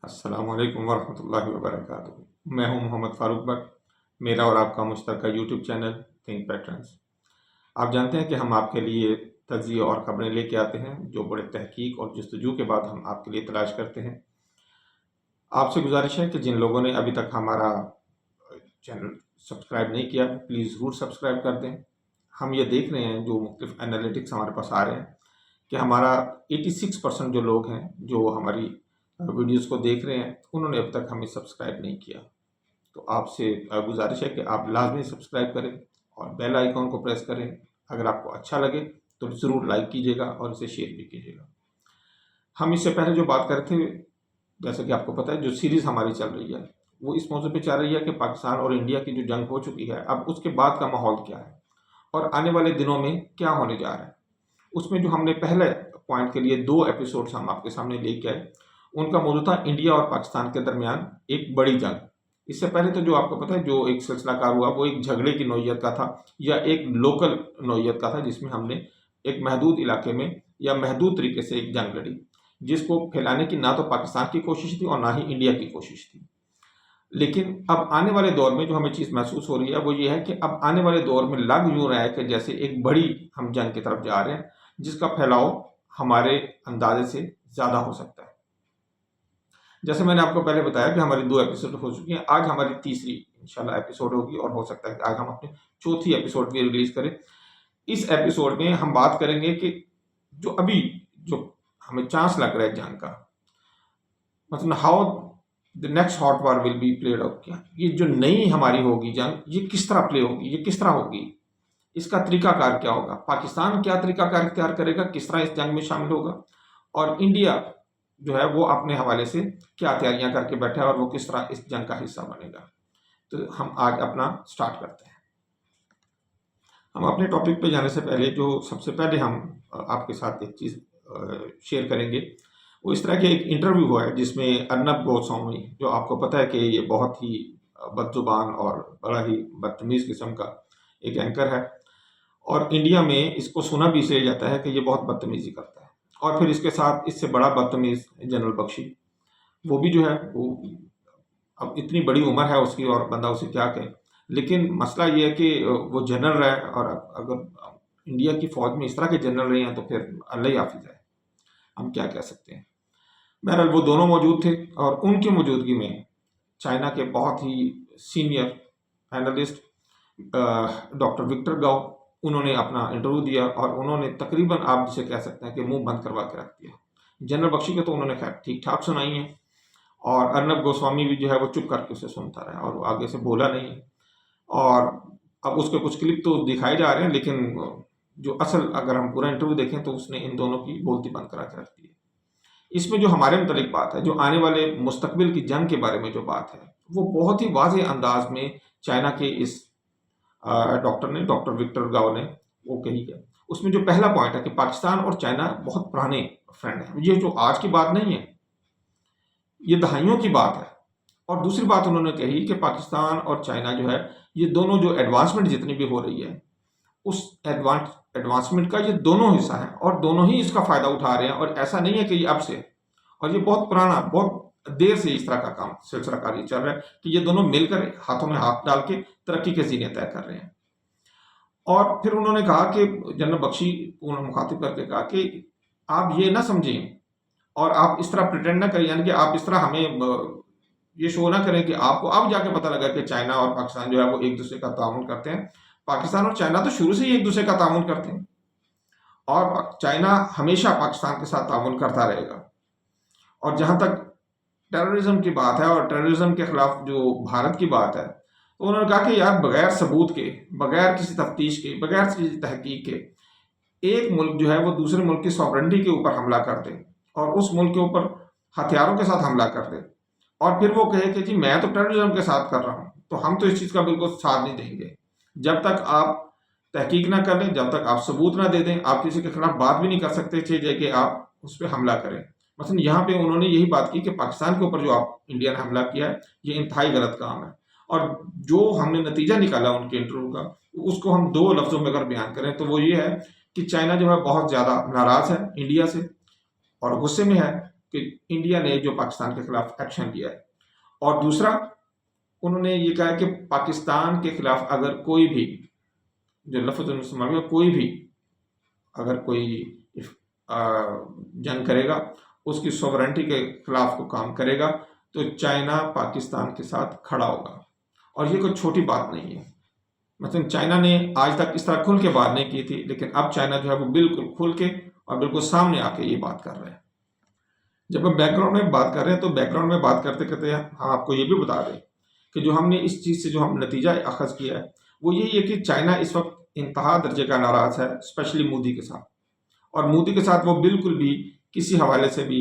السلام علیکم ورحمۃ اللہ وبرکاتہ۔ میں ہوں محمد فاروق بٹ، میرا اور آپ کا مشترکہ یوٹیوب چینل تھنک پیٹرنز۔ آپ جانتے ہیں کہ ہم آپ کے لیے تجزیے اور خبریں لے کے آتے ہیں جو بڑے تحقیق اور جستجو کے بعد ہم آپ کے لیے تلاش کرتے ہیں۔ آپ سے گزارش ہے کہ جن لوگوں نے ابھی تک ہمارا چینل سبسکرائب نہیں کیا پلیز ضرور سبسکرائب کر دیں۔ ہم یہ دیکھ رہے ہیں جو مختلف انالیٹکس ہمارے پاس آ رہے ہیں کہ ہمارا 86% جو لوگ ہیں جو ہماری ویڈیوز کو دیکھ رہے ہیں انہوں نے اب تک ہمیں سبسکرائب نہیں کیا۔ تو آپ سے گزارش ہے کہ آپ لازمی سبسکرائب کریں اور بیل آئیکن کو پریس کریں۔ اگر آپ کو اچھا لگے تو ضرور لائک کیجیے گا اور اسے شیئر بھی کیجیے گا۔ ہم اس سے پہلے جو بات کر رہے تھے، جیسا کہ آپ کو پتہ ہے جو سیریز ہماری چل رہی ہے وہ اس موضوع پہ چل رہی ہے کہ پاکستان اور انڈیا کی جو جنگ ہو چکی ہے اب اس کے بعد کا ماحول کیا ہے اور آنے والے دنوں میں کیا ہونے جا رہا ہے۔ اس میں جو ہم نے پہلے پوائنٹ کے لیے 2 ایپیسوڈز ہم آپ کے سامنے لے کے آئے، ان کا موضوع تھا انڈیا اور پاکستان کے درمیان ایک بڑی جنگ۔ اس سے پہلے تو جو آپ کو پتہ ہے جو ایک سلسلہ کار ہوا وہ ایک جھگڑے کی نوعیت کا تھا یا ایک لوکل نوعیت کا تھا، جس میں ہم نے ایک محدود علاقے میں یا محدود طریقے سے ایک جنگ لڑی، جس کو پھیلانے کی نہ تو پاکستان کی کوشش تھی اور نہ ہی انڈیا کی کوشش تھی۔ لیکن اب آنے والے دور میں جو ہمیں چیز محسوس ہو رہی ہے وہ یہ ہے کہ اب آنے والے دور میں لگ یوں رہا ہے کہ جیسے ایک بڑی ہم جنگ کی طرف جا رہے ہیں جس کا پھیلاؤ ہمارے اندازے سے زیادہ ہو سکتا ہے۔ جیسے میں نے آپ کو پہلے بتایا کہ ہماری 2 ایپیسوڈ ہو چکی ہیں، آج ہماری تیسری انشاءاللہ ایپیسوڈ ہوگی اور ہو سکتا ہے کہ آج ہم اپنی چوتھی ایپیسوڈ بھی ریلیز کریں۔ اس ایپیسوڈ میں ہم بات کریں گے کہ جو ابھی جو ہمیں چانس لگ رہا ہے جنگ کا، مطلب how the next hot war will be played out، کیا یہ جو نئی ہماری ہوگی جنگ یہ کس طرح پلے ہوگی، یہ کس طرح ہوگی، اس کا طریقہ کار کیا ہوگا، پاکستان کیا طریقہ کار اختیار کرے گا، کس طرح اس جنگ میں شامل ہوگا، اور انڈیا جو ہے وہ اپنے حوالے سے کیا تیاریاں کر کے بیٹھا ہے اور وہ کس طرح اس جنگ کا حصہ بنے گا۔ تو ہم آج اپنا سٹارٹ کرتے ہیں۔ ہم اپنے ٹاپک پہ جانے سے پہلے جو سب سے پہلے ہم آپ کے ساتھ ایک چیز شیئر کریں گے وہ اس طرح کے ایک انٹرویو ہوا ہے جس میں ارنب گوسوامی، جو آپ کو پتہ ہے کہ یہ بہت ہی بد زبان اور بڑا ہی بدتمیز قسم کا ایک اینکر ہے، اور انڈیا میں اس کو سنا بھی اس لیے جاتا ہے کہ یہ بہت بدتمیزی کرتا ہے، اور پھر اس کے ساتھ اس سے بڑا بدتمیز جنرل بخشی، وہ بھی جو ہے وہ اب اتنی بڑی عمر ہے اس کی اور بندہ اسے کیا کہے، لیکن مسئلہ یہ ہے کہ وہ جنرل ہے اور اگر انڈیا کی فوج میں اس طرح کے جنرل رہے ہیں تو پھر اللہ ہی حافظ ہے، ہم کیا کہہ سکتے ہیں۔ بہرحال وہ دونوں موجود تھے اور ان کی موجودگی میں چائنا کے بہت ہی سینئر اینالسٹ ڈاکٹر وکٹر گاؤ، انہوں نے اپنا انٹرویو دیا اور انہوں نے تقریباً آپ جسے کہہ سکتے ہیں کہ منہ بند کروا کے رکھ دیا۔ جنرل بخشی کے تو انہوں نے خیر ٹھیک ٹھاک سنائی ہیں، اور ارنب گوسوامی بھی جو ہے وہ چپ کر کے اسے سنتا رہا اور وہ آگے سے بولا نہیں ہے، اور اب اس کے کچھ کلپ تو دکھائے جا رہے ہیں لیکن جو اصل اگر ہم پورا انٹرویو دیکھیں تو اس نے ان دونوں کی بولتی بند کرا کے رکھ دی ہے۔ اس میں جو ہمارے متعلق بات ہے، جو آنے والے مستقبل کی جنگ کے بارے میں جو بات ہے، وہ بہت ہی واضح انداز میں چائنا کے اس ڈاکٹر وکٹر گاؤ نے وہ کہی ہے۔ اس میں جو پہلا پوائنٹ ہے کہ پاکستان اور چائنا بہت پرانے فرینڈ ہیں، یہ جو آج کی بات نہیں ہے، یہ دہائیوں کی بات ہے۔ اور دوسری بات انہوں نے کہی کہ پاکستان اور چائنا جو ہے یہ دونوں جو ایڈوانسمنٹ جتنی بھی ہو رہی ہے اس ایڈوانسمنٹ کا یہ دونوں حصہ ہیں اور دونوں ہی اس کا فائدہ اٹھا رہے ہیں، اور ایسا نہیں ہے کہ یہ اب سے، اور یہ بہت پرانا بہت دیر سے اس طرح کا کام سلسلہ کاری چل رہا ہے کہ یہ دونوں مل کر ہاتھوں میں ہاتھ ڈال کے ترقی کے زینے طے کر رہے ہیں۔ اور پھر انہوں نے کہا کہ جنرل بخشی کو مخاطب کر کے کہا کہ آپ یہ نہ سمجھیں اور آپ اس طرح پریٹینڈ نہ کریں، یعنی کہ آپ اس طرح ہمیں یہ شو نہ کریں کہ آپ کو اب جا کے پتہ لگا کہ چائنا اور پاکستان جو ہے وہ ایک دوسرے کا تعاون کرتے ہیں۔ پاکستان اور چائنا تو شروع سے ہی ایک دوسرے کا تعاون کرتے ہیں اور چائنا ہمیشہ پاکستان کے ساتھ تعاون کرتا رہے گا۔ اور جہاں تک ٹیررزم کی بات ہے اور ٹیررزم کے خلاف جو بھارت کی بات ہے، تو انہوں نے کہا کہ یار بغیر ثبوت کے، بغیر کسی تفتیش کے، بغیر کسی تحقیق کے ایک ملک جو ہے وہ دوسرے ملک کی سوورنٹی کے اوپر حملہ کر دے اور اس ملک کے اوپر ہتھیاروں کے ساتھ حملہ کر دے اور پھر وہ کہے کہ جی میں تو ٹیررزم کے ساتھ کر رہا ہوں، تو ہم تو اس چیز کا بالکل ساتھ نہیں دیں گے۔ جب تک آپ تحقیق نہ کر لیں، جب تک آپ ثبوت نہ دے دیں، آپ کسی کے خلاف بات بھی نہیں کر سکتے چاہیے کہ آپ اس پہ حملہ کریں۔ مثلا یہاں پہ انہوں نے یہی بات کی کہ پاکستان کے اوپر جو آپ انڈیا نے حملہ کیا ہے یہ انتہائی غلط کام ہے، اور جو ہم نے نتیجہ نکالا ان کے انٹرویو کا اس کو ہم 2 لفظوں میں اگر بیان کریں تو وہ یہ ہے کہ چائنا جو ہے بہت زیادہ ناراض ہے انڈیا سے اور غصے میں ہے، کہ انڈیا نے جو پاکستان کے خلاف ایکشن لیا ہے، اور دوسرا انہوں نے یہ کہا کہ پاکستان کے خلاف اگر کوئی بھی جو لفظ استعمال کیا، کوئی بھی اگر کوئی جنگ کرے گا، اس کی سوورنٹی کے خلاف کو کام کرے گا، تو چائنا پاکستان کے ساتھ کھڑا ہوگا۔ اور یہ کوئی چھوٹی بات نہیں ہے۔ مثلا چائنا نے آج تک اس طرح کھل کے بات نہیں کی تھی، لیکن اب چائنا جو ہے وہ بالکل کھل کے اور بالکل سامنے آ کے یہ بات کر رہے ہیں۔ جب ہم بیک گراؤنڈ میں بات کر رہے ہیں تو بیک گراؤنڈ میں بات کرتے کرتے ہم آپ کو یہ بھی بتا دیں کہ جو ہم نے اس چیز سے جو ہم نتیجہ اخذ کیا ہے وہ یہی ہے کہ چائنا اس وقت انتہا درجے کا ناراض ہے، اسپیشلی مودی کے ساتھ، اور مودی کے ساتھ وہ بالکل بھی کسی حوالے سے بھی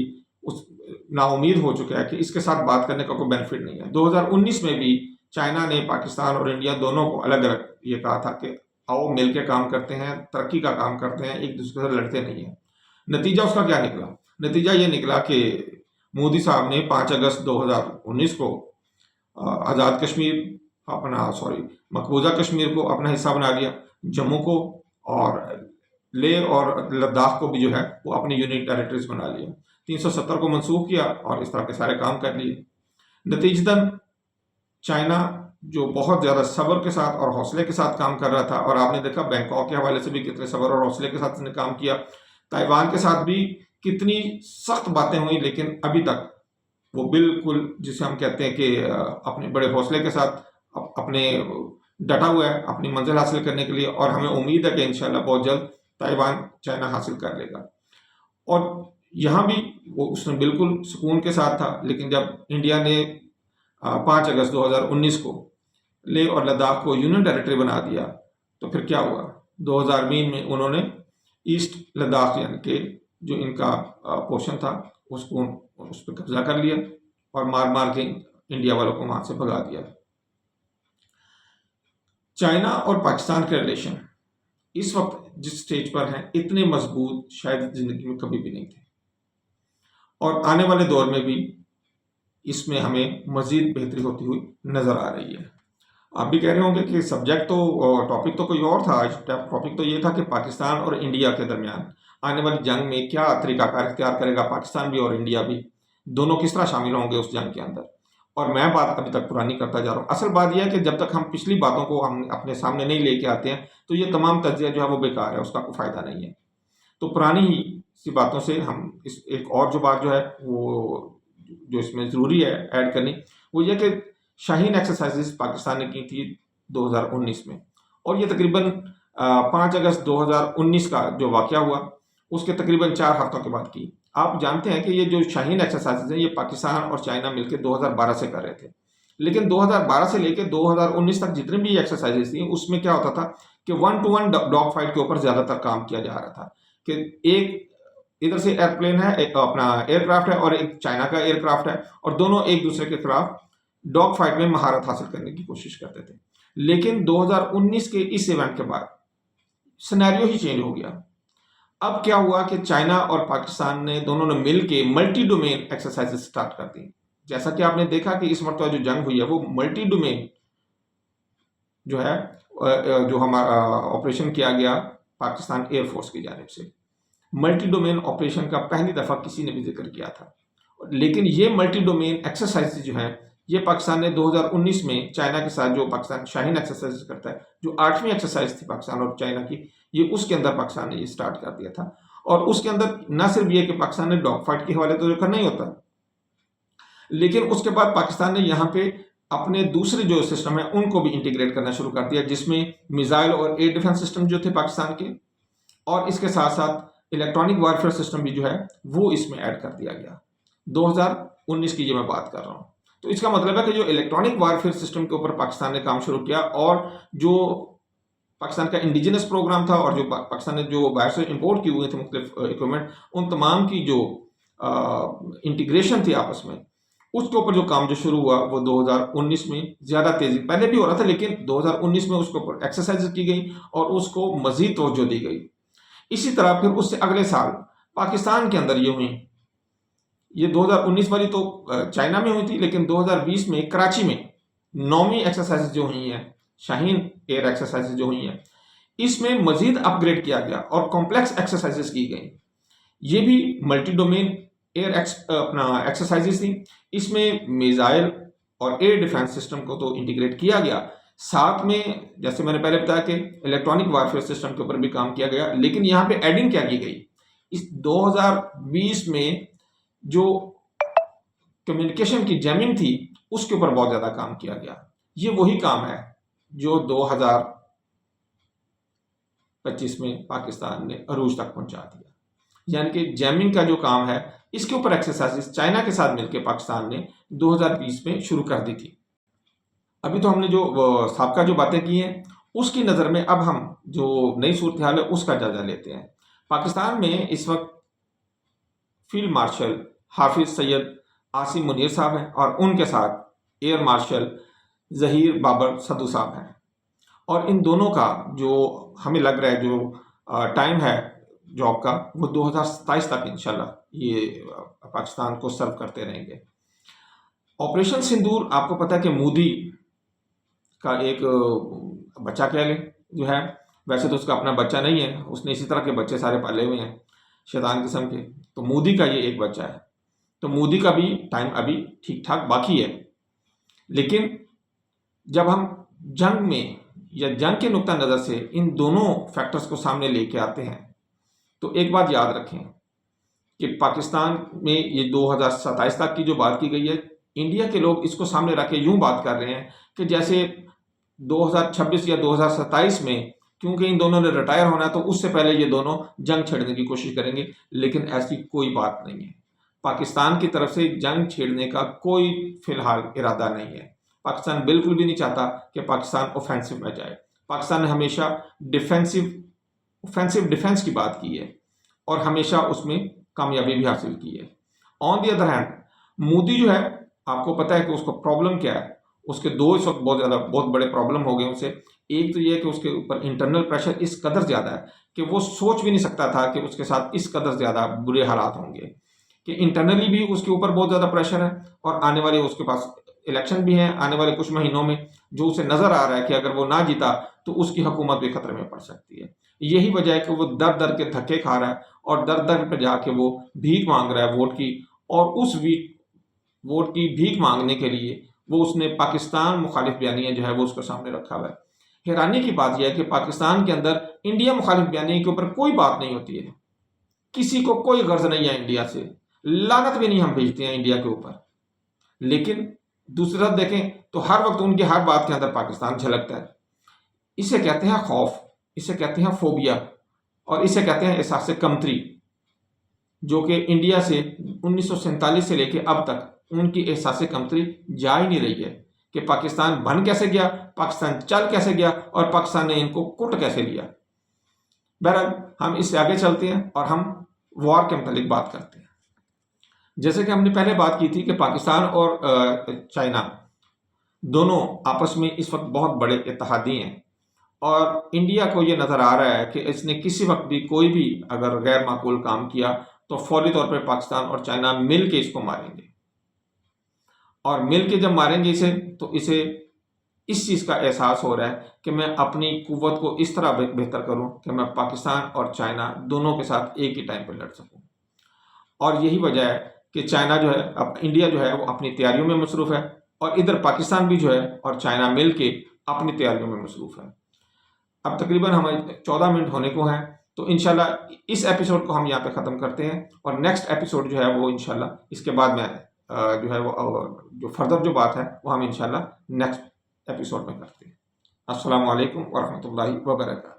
نا امید ہو چکا ہے کہ اس کے ساتھ بات کرنے کا کوئی بینیفٹ نہیں ہے۔ 2019 میں بھی چائنا نے پاکستان اور انڈیا دونوں کو الگ الگ یہ کہا تھا کہ آؤ مل کے کام کرتے ہیں، ترقی کا کام کرتے ہیں، ایک دوسرے سے لڑتے نہیں ہیں۔ نتیجہ اس کا کیا نکلا؟ نتیجہ یہ نکلا کہ مودی صاحب نے 5 اگست 2019 کو آزاد کشمیر مقبوضہ کشمیر کو اپنا حصہ بنا لیا، جموں کو اور لیہ اور لداخ کو بھی جو ہے وہ اپنی یونین ٹیریٹریز بنا لیا، 370 کو منسوخ کیا اور اس طرح کے سارے کام کر لیے۔ نتیجتاً چائنا جو بہت زیادہ صبر کے ساتھ اور حوصلے کے ساتھ کام کر رہا تھا، اور آپ نے دیکھا بینکاک کے حوالے سے بھی کتنے صبر اور حوصلے کے ساتھ اس نے کام کیا، تائیوان کے ساتھ بھی کتنی سخت باتیں ہوئیں، لیکن ابھی تک وہ بالکل جسے ہم کہتے ہیں کہ اپنے بڑے حوصلے کے ساتھ اپنے ڈٹا ہوا ہے اپنی منزل حاصل کرنے کے لیے، اور ہمیں امید ہے کہ انشاءاللہ بہت جلد تائیوان چائنا حاصل کر لے گا۔ اور یہاں بھی وہ اس نے بالکل سکون کے ساتھ تھا، لیکن جب انڈیا نے 5 اگست 2019 کو لیہ اور لداخ کو یونین ٹیریٹری بنا دیا، تو پھر کیا ہوا؟ 2020 میں انہوں نے ایسٹ لداخ یعنی کہ جو ان کا پورشن تھا اس پہ قبضہ کر لیا اور مار کے انڈیا والوں کو وہاں سے بھگا دیا۔ چائنا اور پاکستان کے ریلیشن اس وقت جس سٹیج پر ہیں اتنے مضبوط شاید زندگی میں کبھی بھی نہیں تھے، اور آنے والے دور میں بھی اس میں ہمیں مزید بہتری ہوتی ہوئی نظر آ رہی ہے۔ آپ بھی کہہ رہے ہوں گے کہ سبجیکٹ تو ٹاپک تو کوئی اور تھا، آج ٹاپک تو یہ تھا کہ پاکستان اور انڈیا کے درمیان آنے والی جنگ میں کیا طریقہ کار اختیار کرے گا پاکستان بھی اور انڈیا بھی، دونوں کس طرح شامل ہوں گے اس جنگ کے اندر۔ اور میں بات ابھی تک پرانی کرتا جا رہا ہوں۔ اصل بات یہ ہے کہ جب تک ہم پچھلی باتوں کو ہم اپنے سامنے نہیں لے کے آتے ہیں تو یہ تمام تجزیہ جو ہے وہ بیکار ہے، اس کا کوئی فائدہ نہیں ہے۔ تو پرانی ہی سی باتوں سے ہم ایک اور جو بات جو ہے وہ جو اس میں ضروری ہے ایڈ کرنی، وہ یہ کہ شاہین ایکسرسائزز پاکستان نے کی تھی 2019 میں، اور یہ تقریباً 5 اگست 2019 کا جو واقعہ ہوا اس کے تقریباً 4 ہفتوں کے بعد کی۔ آپ جانتے ہیں کہ یہ جو شاہین ایکسرسائزز ہیں یہ پاکستان اور چائنا مل کے 2012 سے کر رہے تھے، لیکن 2012 سے لے کے 2019 تک جتنے بھی ایکسرسائزز تھیں اس میں کیا ہوتا تھا کہ 1 to 1 ڈاگ فائٹ کے اوپر زیادہ تر کام کیا جا رہا تھا، کہ ایک ادھر سے ایئر پلین ہے، ایک اپنا ایئر کرافٹ ہے اور ایک چائنا کا ایئر کرافٹ ہے، اور دونوں ایک دوسرے کے خلاف ڈاگ فائٹ میں مہارت حاصل کرنے کی کوشش کرتے تھے۔ لیکن 2019 کے اس ایونٹ کے بعد سینیریو ہی چینج ہو گیا۔ اب کیا ہوا کہ چائنا اور پاکستان نے دونوں نے مل کے ملٹی ڈومین ایکسرسائز سٹارٹ کر دی۔ جیسا کہ آپ نے دیکھا کہ اس مرتبہ جو جنگ ہوئی ہے وہ ملٹی ڈومین جو ہے جو ہمارا آپریشن کیا گیا پاکستان ایئر فورس کی جانب سے، ملٹی ڈومین آپریشن کا پہلی دفعہ کسی نے بھی ذکر کیا تھا۔ لیکن یہ ملٹی ڈومین ایکسرسائز جو ہیں یہ پاکستان نے 2019 میں چائنا کے ساتھ جو پاکستان شاہین ایکسرسائز کرتا ہے، جو 8ویں ایکسرسائز تھی پاکستان اور چائنا کی، یہ اس کے اندر پاکستان نے یہ سٹارٹ کر دیا تھا۔ اور اس کے اندر نہ صرف یہ کہ پاکستان نے ڈاگ فائٹ کے حوالے تو جو کرنا ہی ہوتا، لیکن اس کے بعد پاکستان نے یہاں پہ اپنے دوسرے جو سسٹم ہیں ان کو بھی انٹیگریٹ کرنا شروع کر دیا، جس میں میزائل اور ایئر ڈیفنس سسٹم جو تھے پاکستان کے، اور اس کے ساتھ ساتھ الیکٹرانک وارفیئر سسٹم بھی جو ہے وہ اس میں ایڈ کر دیا گیا۔ 2019 کی یہ میں بات کر رہا ہوں۔ تو اس کا مطلب ہے کہ جو الیکٹرانک وارفیئر سسٹم کے اوپر پاکستان نے کام شروع کیا، اور جو پاکستان کا انڈیجنس پروگرام تھا اور جو پاکستان نے جو باہر سے امپورٹ کی ہوئے تھے مختلف اکوپمنٹ، ان تمام کی جو انٹیگریشن تھی آپس میں، اس کے اوپر جو کام جو شروع ہوا وہ 2019 میں زیادہ تیزی، پہلے بھی ہو رہا تھا لیکن 2019 میں اس کے اوپر ایکسرسائز کی گئی اور اس کو مزید توجہ دی گئی۔ اسی طرح پھر اس سے اگلے سال پاکستان کے اندر یہ ہوئی، یہ 2019 والی تو چائنا میں ہوئی تھی، لیکن 2020 میں کراچی میں 9ویں ایکسرسائز جو ہوئی ہیں، شاہین ایئر ایکسرسائز جو ہوئی ہیں، اس میں مزید اپ گریڈ کیا گیا اور کمپلیکس ایکسرسائز کی گئی۔ یہ بھی ملٹی ڈومین اپنا ایکسرسائزز تھیں. اس میں میزائل اور ایئر ڈیفینس سسٹم کو تو انٹیگریٹ کیا گیا، ساتھ میں جیسے میں نے پہلے بتایا کہ الیکٹرانک وارفیئر سسٹم کے اوپر بھی کام کیا گیا. لیکن یہاں پہ ایڈنگ کیا کی گئی، اس 2020 میں جو کمیونیکیشن کی جیمنگ تھی اس کے اوپر بہت زیادہ کام کیا گیا. یہ وہی کام ہے جو 2025 میں پاکستان نے عروج تک پہنچا دیا. یعنی کہ جیمنگ کا جو کام ہے اس کے اوپر ایکسرسائز چائنا کے ساتھ مل کے پاکستان نے 2020 میں شروع کر دی تھی. ابھی تو ہم نے جو سابقہ جو باتیں کی ہیں اس کی نظر میں اب ہم جو نئی صورتحال ہے اس کا جائزہ لیتے ہیں. پاکستان میں اس وقت فیلڈ مارشل حافظ سید عاصم منیر صاحب ہیں اور ان کے ساتھ ایئر مارشل ظہیر بابر سدھو صاحب ہیں. اور ان دونوں کا جو ہمیں لگ رہا ہے جو ٹائم ہے جاب کا وہ 2027 تک انشاءاللہ یہ پاکستان کو سرو کرتے رہیں گے. آپریشن سندور آپ کو پتہ ہے کہ مودی کا ایک بچہ کہہ لیں جو ہے، ویسے تو اس کا اپنا بچہ نہیں ہے، اس نے اسی طرح کے بچے سارے پالے ہوئے ہیں شیطان قسم کے. تو مودی کا یہ ایک بچہ ہے، تو مودی کا بھی ٹائم ابھی ٹھیک ٹھاک باقی ہے. لیکن جب ہم جنگ میں یا جنگ کے نقطہ نظر سے ان دونوں فیکٹرز کو سامنے لے کے آتے ہیں تو ایک بات یاد رکھیں کہ پاکستان میں یہ 2027 تک کی جو بات کی گئی ہے، انڈیا کے لوگ اس کو سامنے رکھ کے یوں بات کر رہے ہیں کہ جیسے 2026 یا 2027 میں کیونکہ ان دونوں نے ریٹائر ہونا ہے تو اس سے پہلے یہ دونوں جنگ چھیڑنے کی کوشش کریں گے. لیکن ایسی کوئی بات نہیں ہے. پاکستان کی طرف سے جنگ چھیڑنے کا کوئی فی الحال ارادہ نہیں ہے. پاکستان بالکل بھی نہیں چاہتا کہ پاکستان اوفینسو میں جائے. پاکستان نے ہمیشہ ڈیفینس کی بات کی ہے اور ہمیشہ اس میں کامیابی بھی حاصل کی ہے. آن دی ادر ہینڈ مودی جو ہے آپ کو پتہ ہے کہ اس کو پرابلم کیا ہے. اس کے دو اس وقت بہت بڑے پرابلم ہو گئے اسے. ایک تو یہ کہ اس کے اوپر انٹرنل پریشر اس قدر زیادہ ہے کہ وہ سوچ بھی نہیں سکتا تھا کہ اس کے ساتھ اس قدر زیادہ برے حالات ہوں گے، کہ انٹرنلی بھی اس کے اوپر بہت زیادہ پریشر ہے اور آنے والے اس کے پاس الیکشن بھی ہیں آنے والے کچھ مہینوں میں جو اسے نظر آ رہا ہے کہ اگر وہ نہ جیتا تو اس کی حکومت بھی خطرے میں پڑ سکتی ہے. یہی وجہ ہے کہ وہ در در کے دھکے کھا رہا ہے اور در در پہ جا کے وہ بھیک مانگ رہا ہے ووٹ کی، اور اس ووٹ کی بھیک مانگنے کے لیے وہ اس نے پاکستان مخالف بیانیہ جو ہے وہ اس کو سامنے رکھا ہوا ہے. حیرانی کی بات یہ ہے کہ پاکستان کے اندر انڈیا مخالف بیانیہ کے اوپر کوئی بات نہیں ہوتی ہے، کسی کو کوئی غرض نہیں ہے انڈیا سے، لعنت بھی نہیں ہم بھیجتے ہیں انڈیا کے اوپر. لیکن دوسری طرف دیکھیں تو ہر وقت ان کی ہر بات کے اندر پاکستان جھلکتا ہے. اسے کہتے ہیں خوف، اسے کہتے ہیں فوبیا، اور اسے کہتے ہیں احساس کمتری، جو کہ انڈیا سے 1947 سے لے کے اب تک ان کی احساس کمتری جا ہی نہیں رہی ہے کہ پاکستان بن کیسے گیا، پاکستان چل کیسے گیا اور پاکستان نے ان کو کٹ کیسے لیا. بہرحال ہم اس سے آگے چلتے ہیں اور ہم وار کے متعلق بات کرتے ہیں. جیسے کہ ہم نے پہلے بات کی تھی کہ پاکستان اور چائنا دونوں آپس میں اس وقت بہت بڑے اتحادی ہیں، اور انڈیا کو یہ نظر آ رہا ہے کہ اس نے کسی وقت بھی کوئی بھی اگر غیر معقول کام کیا تو فوری طور پر پاکستان اور چائنا مل کے اس کو ماریں گے، اور مل کے جب ماریں گے اسے تو اسے اس چیز کا احساس ہو رہا ہے کہ میں اپنی قوت کو اس طرح بہتر کروں کہ میں پاکستان اور چائنا دونوں کے ساتھ ایک ہی ٹائم پہ لڑ سکوں. اور یہی وجہ ہے کہ چائنا جو ہے انڈیا جو ہے وہ اپنی تیاریوں میں مصروف ہے، اور ادھر پاکستان بھی جو ہے اور چائنا مل کے اپنی تیاریوں میں مصروف ہے. اب تقریباً ہمارے 14 منٹ ہونے کو ہیں، تو انشاءاللہ اس ایپیسوڈ کو ہم یہاں پہ ختم کرتے ہیں، اور نیکسٹ ایپیسوڈ جو ہے وہ انشاءاللہ اس کے بعد میں جو ہے وہ جو فردر جو بات ہے وہ ہم انشاءاللہ نیکسٹ ایپیسوڈ میں کرتے ہیں. السلام علیکم ورحمۃ اللہ وبرکاتہ.